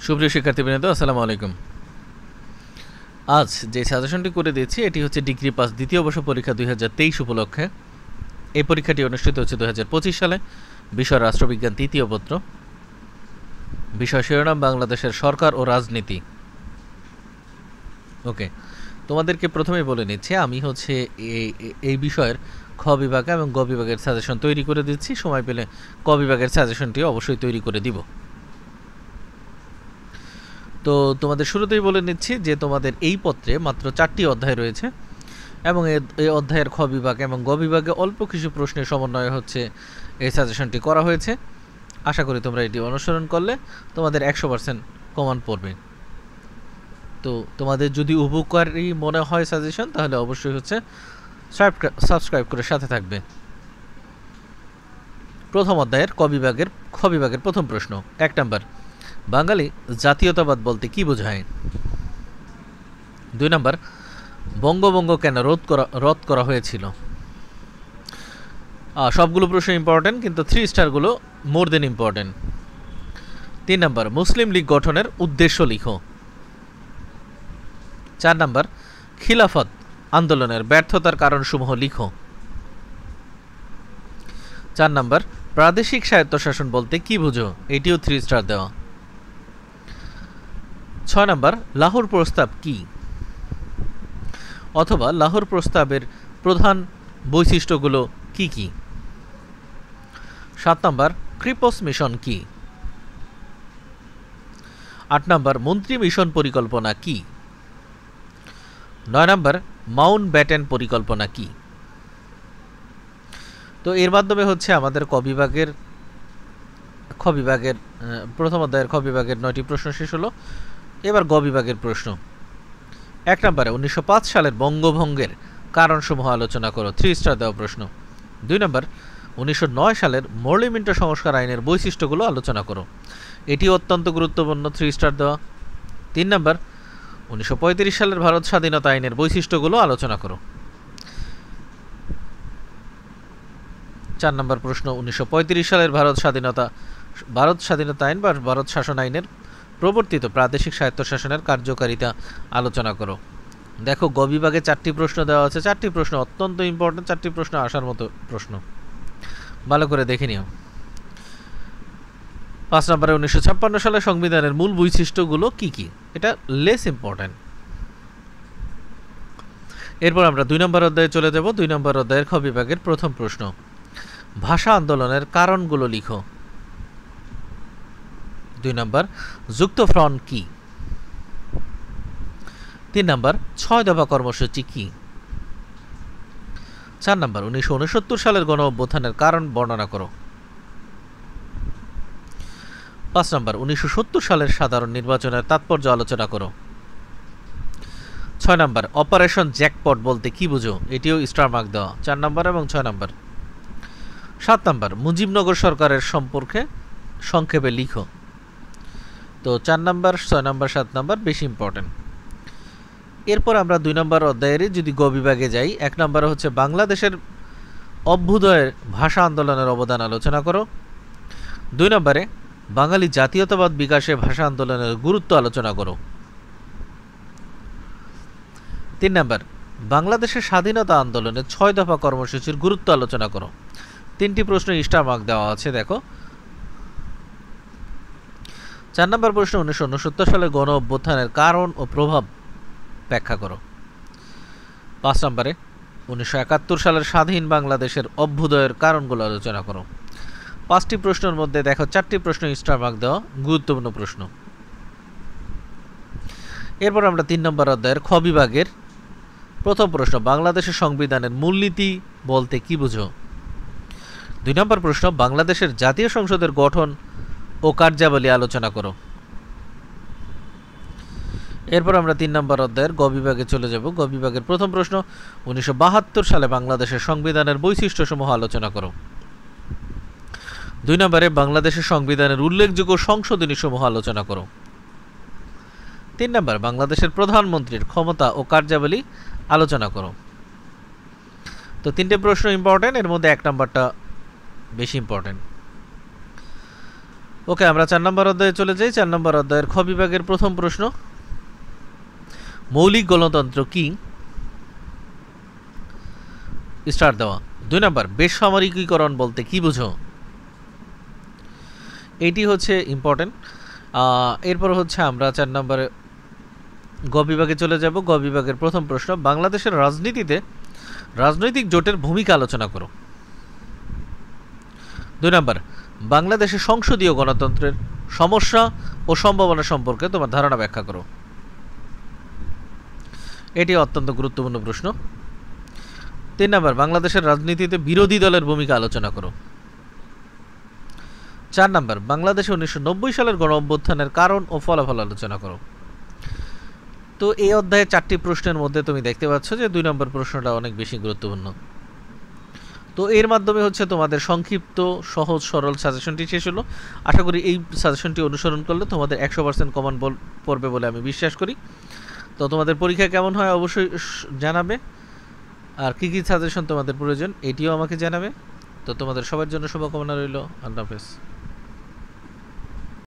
সুপ্রিয় শিক্ষার্থীবৃন্দ, আসসালামু আলাইকুম। আজ যে সাজেশনটি করে দিয়েছি এটি হচ্ছে ডিগ্রি পাস দ্বিতীয় বর্ষ পরীক্ষা 2023 উপলক্ষে। এই পরীক্ষাটি অনুষ্ঠিত হচ্ছে 2025 সালে। বিষয় রাষ্ট্রবিজ্ঞান তৃতীয় পত্র। বিষয় শিরোনাম বাংলাদেশের সরকার ও রাজনীতি। ওকে, তোমাদেরকে প্রথমেই বলে নিচ্ছি আমি হচ্ছে এই বিষয়ের খ বিভাগ এবং গ বিভাগের সাজেশন তৈরি করে দিচ্ছি। সময় পেলে ক বিভাগের সাজেশনটি অবশ্যই তৈরি করে দিব। তো তোমাদের শুরুতেই বলে নিচ্ছি যে তোমাদের এই পত্রে মাত্র 4টি অধ্যায় রয়েছে এবং এই অধ্যায়ের খ বিভাগ এবং গ বিভাগে অল্প কিছু প্রশ্নের সমন্বয় হচ্ছে এই সাজেশনটি করা হয়েছে। আশা করি তোমরা এটি অনুসরণ করলে তোমাদের 100% কমন পড়বে। তো তোমাদের যদি উপকারী মনে হয় সাজেশন, তাহলে অবশ্যই হচ্ছে সাবস্ক্রাইব করে সাথে থাকবে। প্রথম অধ্যায়ের খ বিভাগের প্রথম প্রশ্ন, 1 নম্বর, বাঙালি জাতীয়তাবাদ বলতে কি বোঝায়? 2 নম্বর, বঙ্গভঙ্গ কেন রদ করা হয়েছিল? সবগুলো প্রশ্ন ইম্পর্টেন্ট, কিন্তু 3 স্টারগুলো মোর দেন ইম্পর্টেন্ট। 3 নম্বর, মুসলিম লীগ গঠনের উদ্দেশ্য লিখো। 4 নম্বর, খিলাফত আন্দোলনের ব্যর্থতার কারণসমূহ লিখো। 4 নম্বর, প্রাদেশিক স্বায়ত্তশাসন বলতে কি বুঝো? এটিও 3 স্টার দেওয়া। 6 নম্বর, লাহোর প্রস্তাব কি? অথবা লাহোর প্রস্তাবের প্রধান বৈশিষ্ট্যগুলো কি কি? 7 নম্বর, ক্রিপস মিশন কি? 8 নম্বর, মন্ত্রী মিশন পরিকল্পনা কি? 9 নম্বর, মাউন্ট ব্যাটেন পরিকল্পনা কি? তো এর মাধ্যমে হচ্ছে আমাদের প্রথম অধ্যায়ের খ বিভাগের 9টি প্রশ্ন শেষ হলো। এবার গ বিভাগের প্রশ্ন। 1 নম্বরে 1905 সালের বঙ্গভঙ্গের কারণসমূহ আলোচনা করো। 3 স্টার দেওয়া প্রশ্ন। 2 নম্বর, 1909 সালের মরলি মিন্টো সংস্কার আইনের বৈশিষ্ট্যগুলো আলোচনা করো। এটি অত্যন্ত গুরুত্বপূর্ণ, 3 স্টার দেওয়া। 3 নম্বর, 1935 সালের ভারত স্বাধীনতা আইনের বৈশিষ্ট্যগুলো আলোচনা করো। 4 নম্বর প্রশ্ন, 1935 সালের ভারত স্বাধীনতা আইন বা ভারত শাসন আইনের প্রবর্তিত প্রাদেশিক স্বায়ত্তশাসনের কার্যকারিতা আলোচনা করো। দেখো, গ বিভাগে 4টি প্রশ্ন দেওয়া আছে। 4টি প্রশ্ন অত্যন্ত ইম্পর্টেন্ট, 4টি প্রশ্ন আসার মতো প্রশ্ন, ভালো করে দেখে নিও। 5 নম্বরে 1956 সালের সংবিধানের মূল বৈশিষ্ট্যগুলো কি কি? এটা লেস ইম্পর্টেন্ট। এরপর আমরা 2 নম্বর অধ্যায়ে চলে যাব। 2 নম্বর অধ্যায়ের খ বিভাগের প্রথম প্রশ্ন, ভাষা আন্দোলনের কারণগুলো লিখো। 2 নম্বর, যুক্তফ্রন্ট কি? 3 নম্বর, 6 দফা কর্মসূচি কি? 4 নম্বর, 1969 সালের গণ অভ্যুত্থানের কারণ বর্ণনা করো। 5 নম্বর, 1970 সালের সাধারণ নির্বাচনের তাৎপর্য আলোচনা করো। 6 নম্বর, অপারেশন জ্যাকপট বলতে কি বুঝো? এটিও স্টার মার্ক দেওয়া, 4 নম্বর এবং 6 নম্বর। 7 নম্বর, মুজিবনগর সরকারের সম্পর্কে সংক্ষেপে লিখো। তো 4 নম্বর, 6 নম্বর, 7 নম্বর বেশি ইম্পর্টেন্ট। এরপর আমরা 2 নম্বর অধ্যায়ের যদি গ বিভাগে যাই, 1 নম্বরে হচ্ছে বাংলাদেশের অভ্যুদয়ের ভাষা আন্দোলনের অবদান আলোচনা করো। 2 নম্বরে বাঙালি জাতীয়তাবাদ বিকাশে ভাষা আন্দোলনের গুরুত্ব আলোচনা করো। 3 নম্বর, বাংলাদেশের স্বাধীনতা আন্দোলনে 6 দফা কর্মসূচির গুরুত্ব আলোচনা করো। 3টি প্রশ্ন স্টার মার্ক দেওয়া আছে, দেখো। 4 নম্বর প্রশ্ন, 1969 সালের গণ অভ্যুত্থানের কারণ ও প্রভাব ব্যাখ্যা করো। 5 নম্বরে 1971 সালের স্বাধীন বাংলাদেশের অভ্যুদয়ের কারণগুলো আলোচনা করো। 5টি প্রশ্নের মধ্যে দেখো 4টি প্রশ্ন স্টার মার্ক দেওয়া, গুরুত্বপূর্ণ প্রশ্ন। এরপর আমরা 3 নম্বর অধ্যায়ের খ বিভাগের প্রথম প্রশ্ন, বাংলাদেশের সংবিধানের মূলনীতি বলতে কি বুঝো? 2 নম্বর প্রশ্ন, বাংলাদেশের জাতীয় সংসদের গঠন ও কার্যাবলী আলোচনা করো। এরপর আমরা 3 নম্বর অধ্যায়ের গ বিভাগে চলে যাব। গ বিভাগের প্রথম প্রশ্ন, 1972 সালে বাংলাদেশের সংবিধানের বৈশিষ্ট্যসমূহ আলোচনা করো। 2 নম্বরে বাংলাদেশের সংবিধানের উল্লেখযোগ্য সংশোধনীসমূহ আলোচনা করো। 3 নম্বর, বাংলাদেশের প্রধানমন্ত্রীর ক্ষমতা ও কার্যাবলী আলোচনা করো। তো 3টে প্রশ্ন ইম্পর্টেন্ট, এর মধ্যে 1 নম্বরটা বেশি ইম্পর্টেন্ট। ওকে, আমরা 4 নম্বর অধ্যায়ে চলে যাই। 4 নম্বর অধ্যায়ের খ বিভাগের প্রথম প্রশ্ন, মৌলিক গণতন্ত্র কি? স্টার দেওয়া। 2 নম্বর, বেসামরিকীকরণ বলতে কি বুঝো? এটি হচ্ছে ইম্পর্টেন্ট। এরপর হচ্ছে আমরা 4 নম্বরে গ বিভাগে চলে যাব। গ বিভাগের প্রথম প্রশ্ন, বাংলাদেশের রাজনীতিতে রাজনৈতিক জোটের ভূমিকা আলোচনা করো। 2 নম্বর, বাংলাদেশের সংসদীয় গণতন্ত্রের সমস্যা ও সম্ভাবনা সম্পর্কে তোমার ধারণা ব্যাখ্যা করো। এটি অত্যন্ত গুরুত্বপূর্ণ প্রশ্ন। 3 নম্বর, বাংলাদেশের রাজনীতিতে বিরোধী দলের ভূমিকা আলোচনা করো। 4 নম্বর, বাংলাদেশে 1990 সালের গণ অভ্যুত্থানের কারণ ও ফলাফল আলোচনা করো। তো এই অধ্যায়ে 4টি প্রশ্নের মধ্যে তুমি দেখতে পাচ্ছ যে 2 নম্বর প্রশ্নটা অনেক বেশি গুরুত্বপূর্ণ। তো এর মাধ্যমে হচ্ছে তোমাদের সংক্ষিপ্ত সহজ সরল সাজেশনটি শেষ হলো। আশা করি এই সাজেশনটি অনুসরণ করলে তোমাদের 100% কমন পড়বে বলে আমি বিশ্বাস করি। তো তোমাদের পরীক্ষা কেমন হয় অবশ্যই জানাবে, আর কী কী সাজেশন তোমাদের প্রয়োজন এটিও আমাকে জানাবে। তো তোমাদের সবার জন্য শুভকামনা রইল। আল্লাহ হাফেজ।